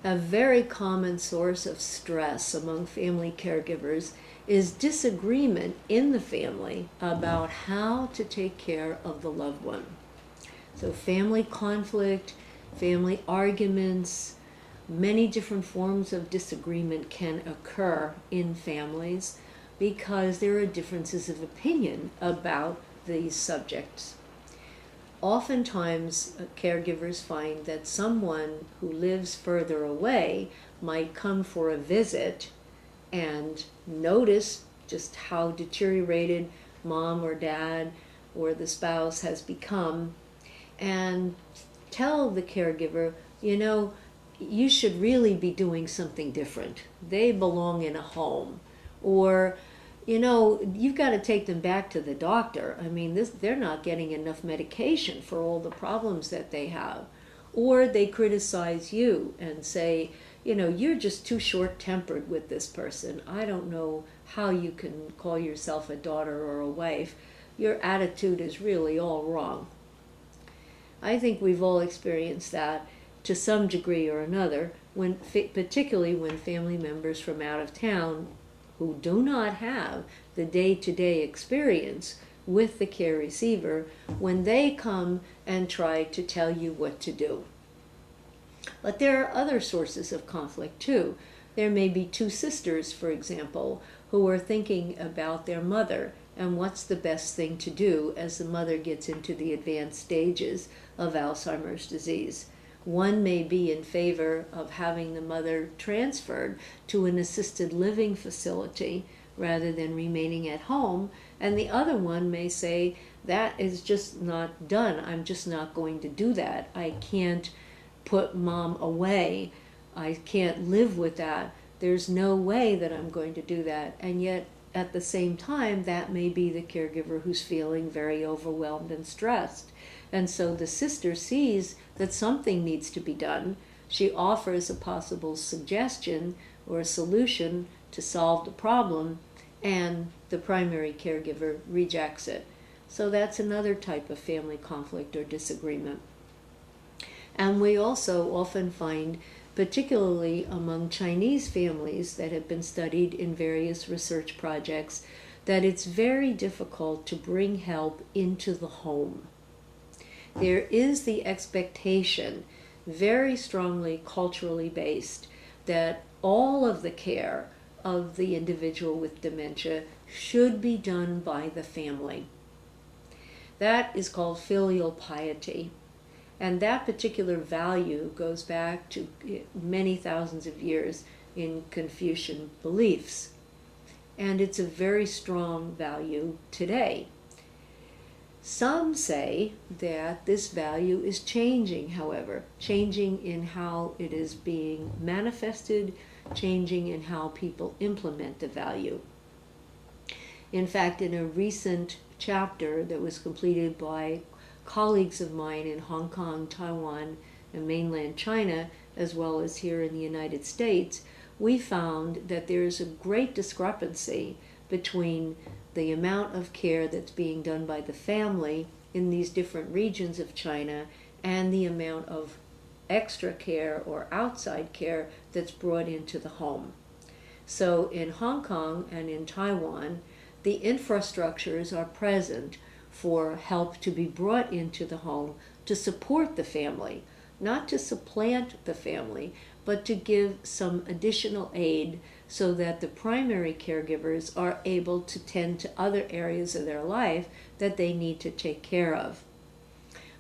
A very common source of stress among family caregivers is disagreement in the family about how to take care of the loved one. So family conflict, family arguments, many different forms of disagreement can occur in families because there are differences of opinion about these subjects. Oftentimes, caregivers find that someone who lives further away might come for a visit and notice just how deteriorated mom or dad or the spouse has become, and tell the caregiver, you should really be doing something different. They belong in a home. Or, you've got to take them back to the doctor. I mean, they're not getting enough medication for all the problems that they have. Or they criticize you and say, you're just too short-tempered with this person. I don't know how you can call yourself a daughter or a wife. Your attitude is really all wrong. I think we've all experienced that to some degree or another, particularly when family members from out of town who do not have the day-to-day experience with the care receiver, when they come and try to tell you what to do. But there are other sources of conflict too. There may be two sisters, for example, who are thinking about their mother and what's the best thing to do as the mother gets into the advanced stages of Alzheimer's disease. One may be in favor of having the mother transferred to an assisted living facility rather than remaining at home, and the other one may say, that is just not done. I'm just not going to do that. I can't put mom away. I can't live with that. There's no way that I'm going to do that. And yet, at the same time, that may be the caregiver who's feeling very overwhelmed and stressed. And so the sister sees that something needs to be done. She offers a possible suggestion or a solution to solve the problem, and the primary caregiver rejects it. So that's another type of family conflict or disagreement. And we also often find, particularly among Chinese families that have been studied in various research projects, that it's very difficult to bring help into the home. There is the expectation, very strongly culturally based, that all of the care of the individual with dementia should be done by the family. That is called filial piety. And that particular value goes back to many thousands of years in Confucian beliefs. And it's a very strong value today. Some say that this value is changing, however, changing in how it is being manifested, changing in how people implement the value. In fact, in a recent chapter that was completed by colleagues of mine in Hong Kong, Taiwan, and mainland China, as well as here in the United States, we found that there is a great discrepancy between the amount of care that's being done by the family in these different regions of China and the amount of extra care or outside care that's brought into the home. So in Hong Kong and in Taiwan, the infrastructures are present for help to be brought into the home to support the family, not to supplant the family, but to give some additional aid so that the primary caregivers are able to tend to other areas of their life that they need to take care of.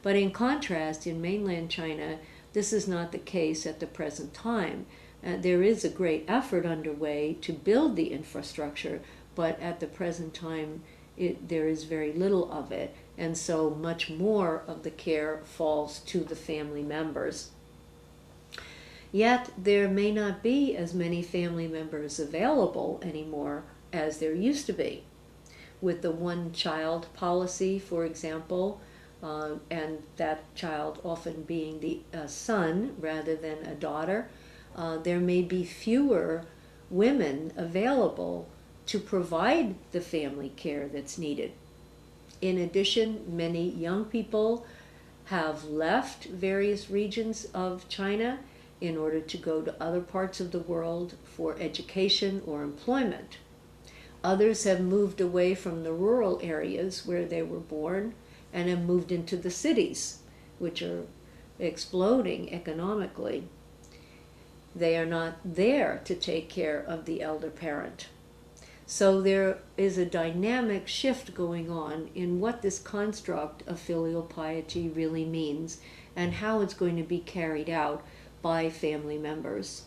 But in contrast, in mainland China, this is not the case at the present time. There is a great effort underway to build the infrastructure, but at the present time, there is very little of it, and so much more of the care falls to the family members. Yet there may not be as many family members available anymore as there used to be. With the one-child policy, for example, and that child often being the son rather than a daughter, there may be fewer women available to provide the family care that's needed. In addition, many young people have left various regions of China in order to go to other parts of the world for education or employment. Others have moved away from the rural areas where they were born and have moved into the cities, which are exploding economically. They are not there to take care of the elder parent. So there is a dynamic shift going on in what this construct of filial piety really means and how it's going to be carried out by family members.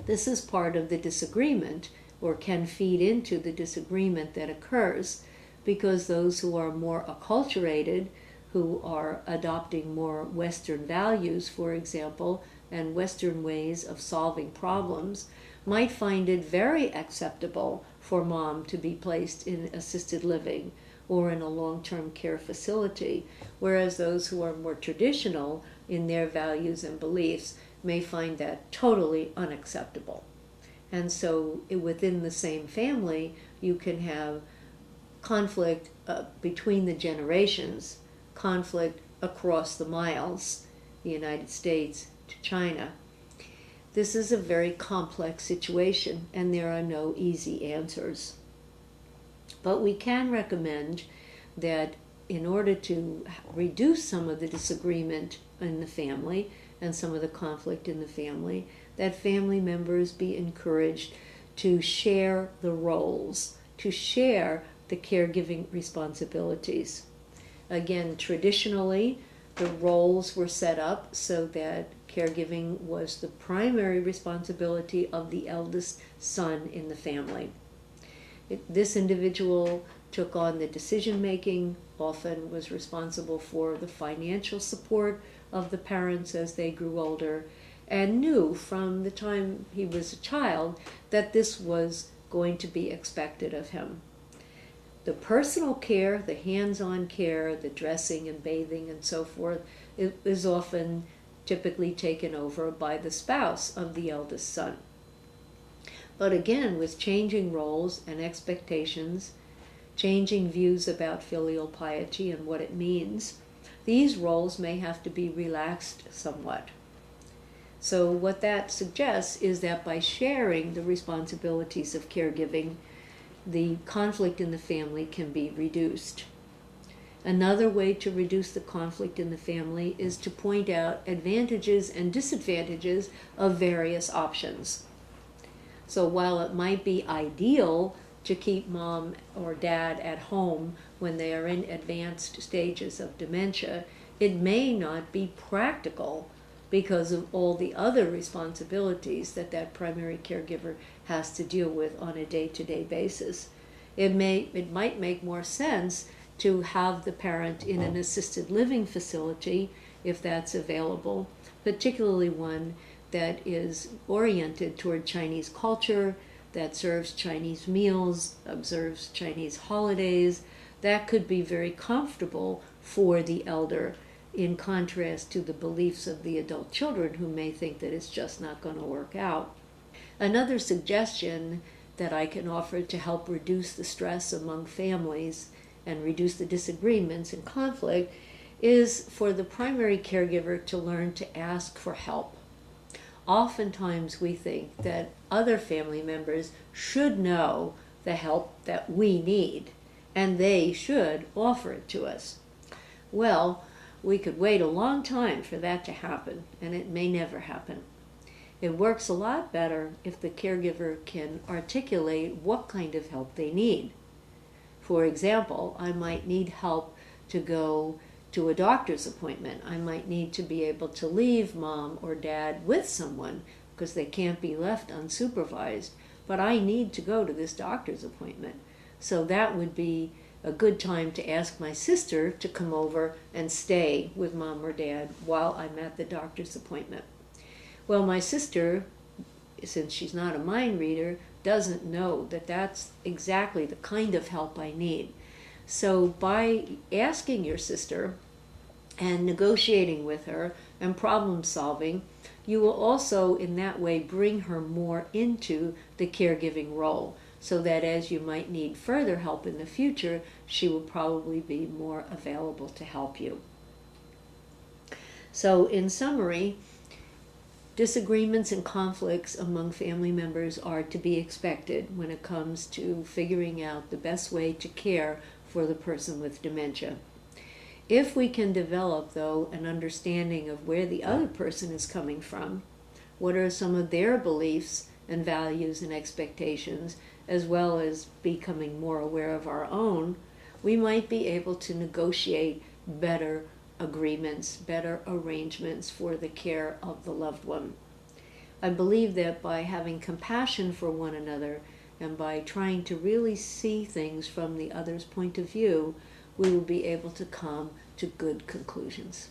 This is part of the disagreement, or can feed into the disagreement that occurs, because those who are more acculturated, who are adopting more Western values, for example, and Western ways of solving problems, might find it very acceptable for mom to be placed in assisted living or in a long-term care facility, whereas those who are more traditional in their values and beliefs may find that totally unacceptable. And so within the same family, you can have conflict between the generations, conflict across the miles, the United States to China. This is a very complex situation, and there are no easy answers. But we can recommend that in order to reduce some of the disagreement in the family and some of the conflict in the family, that family members be encouraged to share the roles, to share the caregiving responsibilities. Again, traditionally, the roles were set up so that caregiving was the primary responsibility of the eldest son in the family. This individual took on the decision-making, often was responsible for the financial support of the parents as they grew older, and knew from the time he was a child that this was going to be expected of him. The personal care, the hands-on care, the dressing and bathing and so forth, is often typically taken over by the spouse of the eldest son. But again, with changing roles and expectations, changing views about filial piety and what it means, these roles may have to be relaxed somewhat. So what that suggests is that by sharing the responsibilities of caregiving, the conflict in the family can be reduced. Another way to reduce the conflict in the family is to point out advantages and disadvantages of various options. So while it might be ideal to keep mom or dad at home when they are in advanced stages of dementia, it may not be practical because of all the other responsibilities that that primary caregiver has to deal with on a day-to-day basis. It might make more sense to have the parent in an assisted living facility, if that's available, particularly one that is oriented toward Chinese culture, that serves Chinese meals, observes Chinese holidays. That could be very comfortable for the elder, in contrast to the beliefs of the adult children who may think that it's just not going to work out. Another suggestion that I can offer to help reduce the stress among families and reduce the disagreements and conflict is for the primary caregiver to learn to ask for help. Oftentimes we think that other family members should know the help that we need, and they should offer it to us. Well, we could wait a long time for that to happen, and it may never happen. It works a lot better if the caregiver can articulate what kind of help they need. For example, I might need help to go to a doctor's appointment. I might need to be able to leave mom or dad with someone because they can't be left unsupervised, but I need to go to this doctor's appointment. So that would be a good time to ask my sister to come over and stay with mom or dad while I'm at the doctor's appointment. Well, my sister, since she's not a mind reader, doesn't know that that's exactly the kind of help I need. So by asking your sister and negotiating with her and problem solving, you will also in that way bring her more into the caregiving role, so that as you might need further help in the future, she will probably be more available to help you. So in summary, Disagreements and conflicts among family members are to be expected when it comes to figuring out the best way to care for the person with dementia. If we can develop, though, an understanding of where the other person is coming from, what are some of their beliefs and values and expectations, as well as becoming more aware of our own, we might be able to negotiate better agreements, better arrangements for the care of the loved one. I believe that by having compassion for one another and by trying to really see things from the other's point of view, we will be able to come to good conclusions.